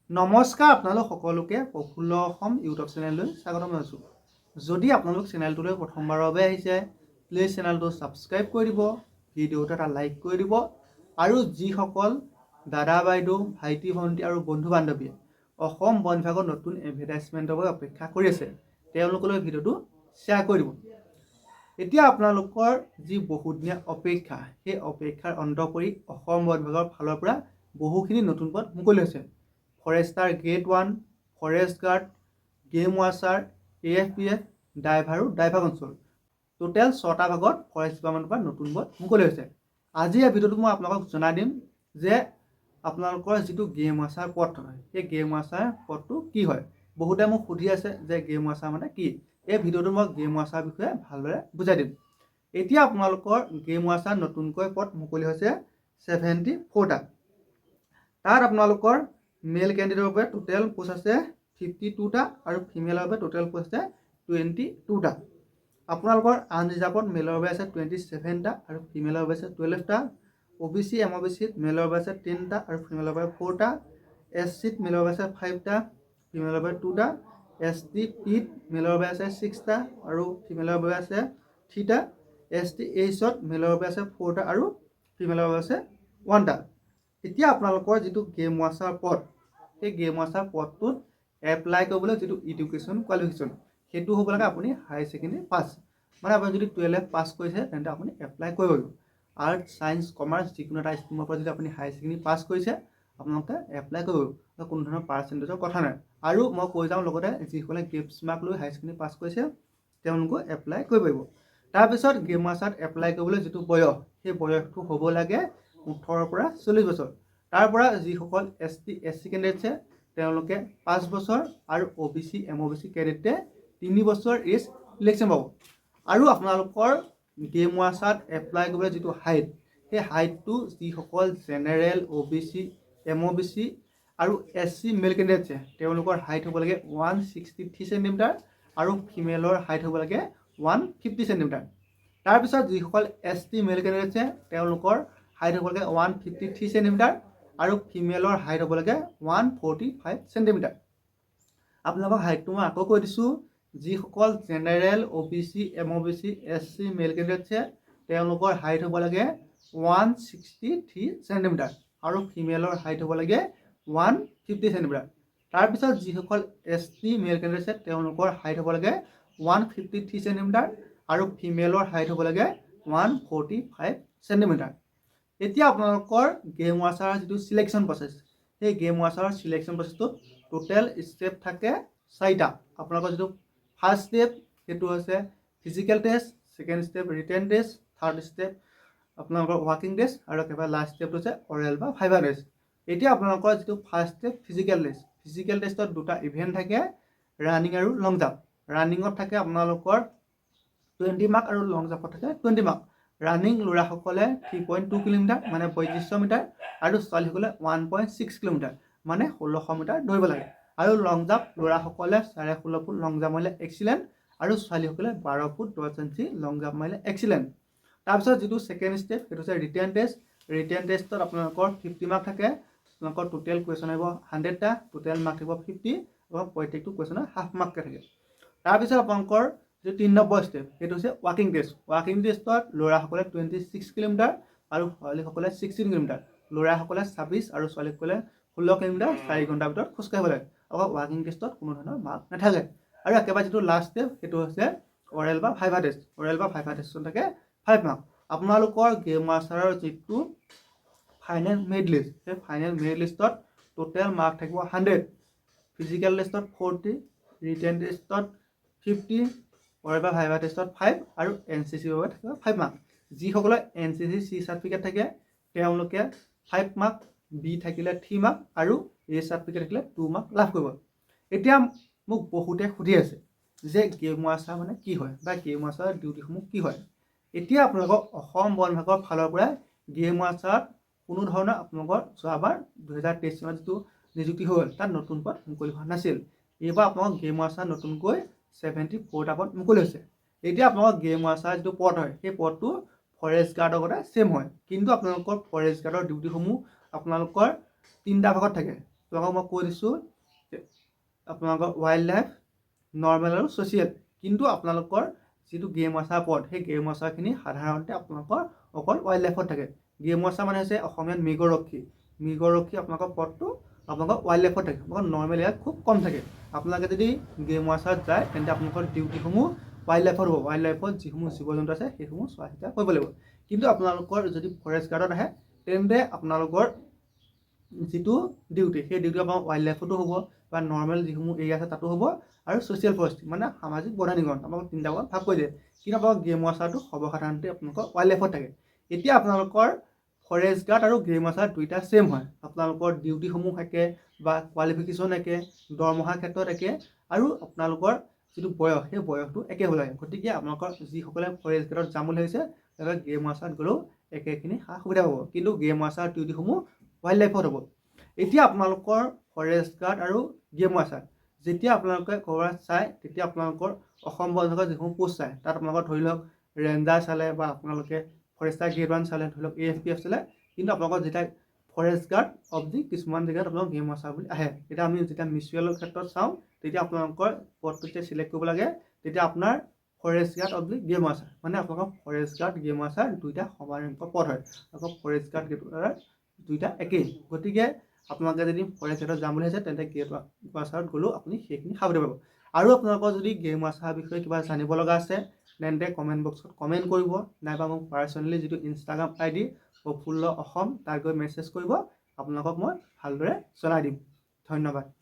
নমস্কাৰ আপোনালোক সকলোকে প্ৰফুল্ল অসম ইউটিউব চেনেললৈ স্বাগতম জনাইছোঁ। যদি আপোনালোক চেনেলটোলৈ প্ৰথমবাৰৰ বাবে আহিছে প্লিজ চেনেলটো ছাবস্ক্ৰাইব কৰি দিব, ভিডিঅ'টো এটা লাইক কৰি দিব আৰু যিসকল দাদা বাইদেউ ভাইটি ভণ্টি আৰু বন্ধু বান্ধৱীয়ে অসম বন বিভাগৰ নতুন এডভাৰটাইজমেণ্টৰ বাবে অপেক্ষা কৰি আছে তেওঁলোকলৈ ভিডিঅ'টো শ্বেয়াৰ কৰি দিব। এতিয়া আপোনালোকৰ যি বহুদিনীয়া অপেক্ষা সেই অপেক্ষাৰ অন্ত পৰি অসম বন বিভাগৰ ফালৰ পৰা বহুখিনি নতুন পদ মুকলি হৈছে। Forester grade 1, forest guard, game watcher, AFPF, driver আৰু ড্ৰাইভাৰ কনষ্টল। টোটেল 6টা ভাগত ফৰেষ্ট ডিপাৰ্টমেণ্টৰ পৰা নতুন পদ মুকলি হৈছে। আজি এই ভিডিঅ'টোত মই আপোনালোকক জনাই দিম যে আপোনালোকৰ যিটো গেম ৱাচাৰ পদ হয় সেই গেম ৱাচাৰ পদটো কি হয়। বহুতে মোক সুধি আছে যে গেম ৱাচাৰ মানে কি। এই ভিডিঅ'টো মই গেম ৱাচাৰ বিষয়ে ভালদৰে বুজাই দিম। এতিয়া আপোনালোকৰ গেম ৱাচাৰ নতুনকৈ পদ মুকলি হৈছে 74টা। তাত আপোনালোকৰ মেল কেণ্ডিডেটৰ বাবে টোটেল পোষ্ট আছে 52টা আৰু ফিমেলৰ বাবে টোটেল পোষ্ট আছে 22টা। আপোনালোকৰ আনৰিজাৰ্ভত মেলৰ বাবে আছে 27টা আৰু ফিমেলৰ বাবে আছে 12টা। OBC MOBCত মেলৰ বাবে আছে 10টা আৰু ফিমেলৰ বাবে 4টা। SCত মেলৰ বাবে আছে 5টা, ফিমেলৰ বাবে 2টা। STPত মেলৰ বাবে আছে 6টা আৰু ফিমেলৰ বাবে আছে 3টা। STHত মেলৰ বাবে আছে 4টা আৰু ফিমেলৰ বাবে আছে 1টা। এতিয়া আপোনালোকৰ যিটো গেম ৱাচাৰ পদ সেই গেম ৱাচাৰ পদটোত এপ্লাই কৰিবলৈ যিটো এডুকেশ্যন কোৱালিফিকেশ্যন সেইটো হ'ব লাগে আপুনি হায়াৰ ছেকেণ্ডেৰী পাছ। মানে আপুনি যদি 12 পাছ কৰিছে তেন্তে আপুনি এপ্লাই কৰিব পাৰিব। আৰ্টছ ছায়েন্স কমাৰ্চ যিকোনো এটা ষ্ট্ৰীমৰ পৰা যদি আপুনি হায়াৰ ছেকেণ্ডেৰী পাছ কৰিছে আপোনালোকে এপ্লাই কৰিব পাৰিব। কোনো ধৰণৰ পাৰ্চেণ্টেজৰ কথা নাই। আৰু মই কৈ যাওঁ লগতে যিসকলে গ্ৰেডছ মাৰ্ক লৈ হায়াৰ ছেকেণ্ডেৰী পাছ কৰিছে তেওঁলোকো এপ্লাই কৰিব পাৰিব। তাৰপিছত গেম ৱাচাৰত এপ্লাই কৰিবলৈ যিটো বয়স সেই বয়সটো হ'ব লাগে 18ৰ পৰা 40 বছৰ। তাৰ পৰা যিসকল ST SC কেণ্ডিডেট আছে তেওঁলোকে 5 বছৰ আৰু OBC MOBC কেণ্ডিডেটে 3 বছৰ এজ ইলেকশ্যন পাব। আৰু আপোনালোকৰ গেম ৱাচাৰত এপ্লাই কৰিবলৈ যিটো হাইট সেই হাইটটো যিসকল জেনেৰেল OBC MOBC আৰু SC মেল কেণ্ডিডেট আছে তেওঁলোকৰ হাইট হ'ব লাগে 163 চেণ্টিমিটাৰ আৰু ফিমেলৰ হাইট হ'ব লাগে 150 চেণ্টিমিটাৰ। তাৰপিছত যিসকল ST মেল কেণ্ডিডেট আছে তেওঁলোকৰ হাইট হ'ব লাগে 153 চেণ্টিমিটাৰ আৰু ফিমেলৰ হাইট হ'ব লাগে 145 চেণ্টিমিটাৰ। আপোনালোকক হাইটটো মই আকৌ কৈ দিছোঁ। যিসকল জেনেৰেল OBC MOBC SC মেল কেণ্ডিডেট আছে তেওঁলোকৰ হাইট হ'ব লাগে 163 চেণ্টিমিটাৰ আৰু ফিমেলৰ হাইট হ'ব লাগে 150 চেণ্টিমিটাৰ। তাৰপিছত যিসকল ST মেল কেণ্ডিডেট আছে তেওঁলোকৰ হাইট হ'ব লাগে 153 চেণ্টিমিটাৰ আৰু ফিমেলৰ হাইট হ'ব লাগে 145 চেণ্টিমিটাৰ। এতিয়া আপোনালোকৰ গেম ৱাচাৰৰ যিটো চিলেকশ্যন প্ৰচেছ সেই গেম ৱাচাৰৰ চিলেকশ্যন প্ৰচেছটোত টোটেল ষ্টেপ থাকে 4টা। আপোনালোকৰ যিটো ফাৰ্ষ্ট ষ্টেপ সেইটো হৈছে physical test, second step written test, third step আপোনালোকৰ ৱাকিং টেষ্ট আৰু একেবাৰে লাষ্ট ষ্টেপটো হৈছে অৰেল বা ভাইভা টেষ্ট। এতিয়া আপোনালোকৰ যিটো first step physical test, physical টেষ্টত 2টা ইভেণ্ট থাকে ৰানিং আৰু লং জাম্প। ৰানিঙত থাকে আপোনালোকৰ 20 মাৰ্ক আৰু লং জাম্পত থাকে 20 মাৰ্ক। ৰানিং ল'ৰাসকলে 3.2 কিলোমিটাৰ মানে 3500 মিটাৰ আৰু ছোৱালীসকলে 1.6 কিলোমিটাৰ মানে 1600 মিটাৰ দৌৰিব লাগে। আৰু লং জাম্প ল'ৰাসকলে 16.5 ফুট লং জাম্প মাৰিলে এক্সিলেণ্ট আৰু ছোৱালীসকলে 12 ফুট 10 ইঞ্চি লং জাম্প মাৰিলে এক্সিলেণ্ট। তাৰপিছত যিটো ছেকেণ্ড ষ্টেপ সেইটো হৈছে ৰিটেন টেষ্ট। ৰিটেন টেষ্টত আপোনালোকৰ 50 মাৰ্ক থাকে। আপোনালোকৰ টোটেল কুৱেশ্যন আহিব 100টা, টোটেল মাৰ্ক থাকিব 50 আৰু প্ৰত্যেকটো কুৱেশ্যনৰ হাফ মাৰ্ককৈ থাকে। তাৰপিছত আপোনালোকৰ যিটো 3 নম্বৰ ষ্টেপ সেইটো হৈছে ৱাকিং টেষ্ট। ৱাকিং টেষ্টত ল'ৰাসকলে 26 কিলোমিটাৰ আৰু ছোৱালীসকলে 16 কিলোমিটাৰ। ল'ৰাসকলে 26 আৰু ছোৱালীসকলে 16 কিলোমিটাৰ 4 ঘণ্টাৰ ভিতৰত খোজকাঢ়িব লাগে। আকৌ ৱাকিং টেষ্টত কোনো ধৰণৰ মাৰ্ক নাথাকে। আৰু একেবাৰে যিটো লাষ্ট ষ্টেপ সেইটো হৈছে অৰেল বা ভাইভা টেষ্ট। অৰেল বা ভাইভা টেষ্টত থাকে 5 মাৰ্ক। আপোনালোকৰ গেম ৱাচাৰৰ যিটো ফাইনেল মেৰিট লিষ্ট সেই ফাইনেল মেৰিট লিষ্টত টোটেল মাৰ্ক থাকিব 100, ফিজিকেল টেষ্টত 40, ৰিটেন টেষ্টত 50, অৰেল বা ভাইভা টেষ্টত 5 আৰু NCCৰ বাবে থাকিব 5 মাৰ্ক। যিসকলৰ NCC C চাৰ্টিফিকেট থাকে তেওঁলোকে 5 মাৰ্ক, B থাকিলে 3 মাৰ্ক আৰু A চাৰ্টিফিকেট থাকিলে 2 মাৰ্ক লাভ কৰিব। এতিয়া মোক বহুতে সুধি আছে যে গেম ৱাচাৰ মানে কি হয় বা গেম ৱাচাৰৰ ডিউটিসমূহ কি হয়। এতিয়া আপোনালোকক অসম বন বিভাগৰ ফালৰ পৰা গেম ৱাচাৰত কোনো ধৰণৰ আপোনালোকৰ যোৱাবাৰ 2023 চনত যিটো নিযুক্তি হ'ল তাত নতুন পদ মুকলি হোৱা নাছিল। এইবাৰ আপোনালোকৰ গেম ৱাচাৰ নতুনকৈ 74টা পদ মুকলি হৈছে। এতিয়া আপোনালোকৰ গেম ৱাচাৰ যিটো পদ হয় সেই পদটো ফৰেষ্ট গাৰ্ডৰ গতে ছেম হয়, কিন্তু আপোনালোকৰ ফৰেষ্ট গাৰ্ডৰ ডিউটিসমূহ আপোনালোকৰ 3টা ভাগত থাকে। তোমালোকক মই কৈ দিছোঁ আপোনালোকৰ ৱাইল্ড লাইফ, নৰ্মেল আৰু ছ'চিয়েল। কিন্তু আপোনালোকৰ যিটো গেম ৱাচাৰ পদ, সেই গেম ৱাচাৰখিনি সাধাৰণতে আপোনালোকৰ অকল ৱাইল্ড লাইফত থাকে। গেম ৱাচাৰ মানে হৈছে অসমীয়াত মৃগৰক্ষী। মৃগৰক্ষী আপোনালোকৰ পদটো আপোনালোকৰ ৱাইল্ড লাইফত থাকে, আপোনালোকৰ নৰ্মেল ইয়াত খুব কম থাকে। আপোনালোকে যদি গেম ৱাচাৰত যায় তেন্তে আপোনালোকৰ ডিউটিসমূহ ৱাইল্ড লাইফত হ'ব। ৱাইল্ড লাইফত যিসমূহ জীৱ জন্তু আছে সেইসমূহ চোৱা চিতা কৰিব লাগিব। কিন্তু আপোনালোকৰ যদি ফৰেষ্ট গাৰ্ডত আহে তেন্তে আপোনালোকৰ যিটো ডিউটি, সেই ডিউটি আপোনাৰ ৱাইল্ড লাইফতো হ'ব বা নৰ্মেল যিসমূহ এৰিয়া আছে তাতো হ'ব, আৰু ছ'চিয়েল ফৰেষ্ট মানে সামাজিক বনানীকৰণ আপোনালোকক তিনিটা ভাগত ভাগ কৰি দিয়ে। কিন্তু আপোনালোকৰ গেম ৱাচাৰটো সৰ্বসাধাৰণতে আপোনালোকৰ ৱাইল্ড লাইফত থাকে। এতিয়া আপোনালোকৰ ফৰেষ্ট গাৰ্ড আৰু গেম ৱাচাৰ দুইটা ছেইম হয়। আপোনালোকৰ ডিউটিসমূহ একে বা কোৱালিফিকেশ্যন একে, দৰমহাৰ ক্ষেত্ৰত একে, আৰু আপোনালোকৰ যিটো বয়স সেই বয়সটো একে হ'ব লাগে। গতিকে আপোনালোকৰ যিসকলে ফৰেষ্ট গাৰ্ডত যাম বুলি ভাবিছে তেওঁলোকে গেম ৱাচাৰত গ'লেও একেখিনি সা সুবিধা পাব, কিন্তু গেম ৱাচাৰ ডিউটিসমূহ ৱাইল্ড লাইফত হ'ব। এতিয়া আপোনালোকৰ ফৰেষ্ট গাৰ্ড আৰু গেম ৱাচাৰ যেতিয়া আপোনালোকে ক'ৰবাত চায় তেতিয়া আপোনালোকৰ অসম বন বিভাগৰ যিসমূহ পোষ্ট চায়, তাত আপোনালোকৰ ধৰি লওক ৰেঞ্জাৰ চালে বা আপোনালোকে ফৰেষ্টাৰ গ্ৰেড 1 চালে, ধৰি লওক AFPF চালে, কিন্তু আপোনালোকৰ যেতিয়া ফৰেষ্ট গাৰ্ড অফ দি কিছুমান জেগাত আপোনালোকৰ গেম ৱাচাৰ বুলি আহে। তেতিয়া আমি যেতিয়া মিউচুৱেলৰ ক্ষেত্ৰত চাওঁ তেতিয়া আপোনালোকৰ পদটো যেতিয়া চিলেক্ট কৰিব লাগে তেতিয়া আপোনাৰ forest guard of the game watcher, মানে আপোনালোকৰ ফৰেষ্ট গাৰ্ড গেম ৱাচাৰ দুইটা সমান পদ হয়। আপোনালোকৰ ফৰেষ্ট গাৰ্ড গেম ৱাচাৰ দুইটা একেই। গতিকে আপোনালোকে যদি ফৰেষ্ট গাৰ্ডত যাম বুলি ভাবিছে তেন্তে গেম ৱাচাৰত গ'লেও আপুনি সেইখিনি সাৱধান পাব। আৰু আপোনালোকৰ যদি গেম ৱাচাৰৰ বিষয়ে কিবা জানিব লগা আছে তেন্তে কমেণ্ট বক্সত কমেণ্ট কৰিব, নাইবা মোক পাৰ্চনেলি যিটো ইনষ্টাগ্ৰাম ID প্ৰফুল্ল অসম তাত গৈ মেছেজ কৰিব, আপোনালোকক মই ভালদৰে জনাই দিম। ধন্যবাদ।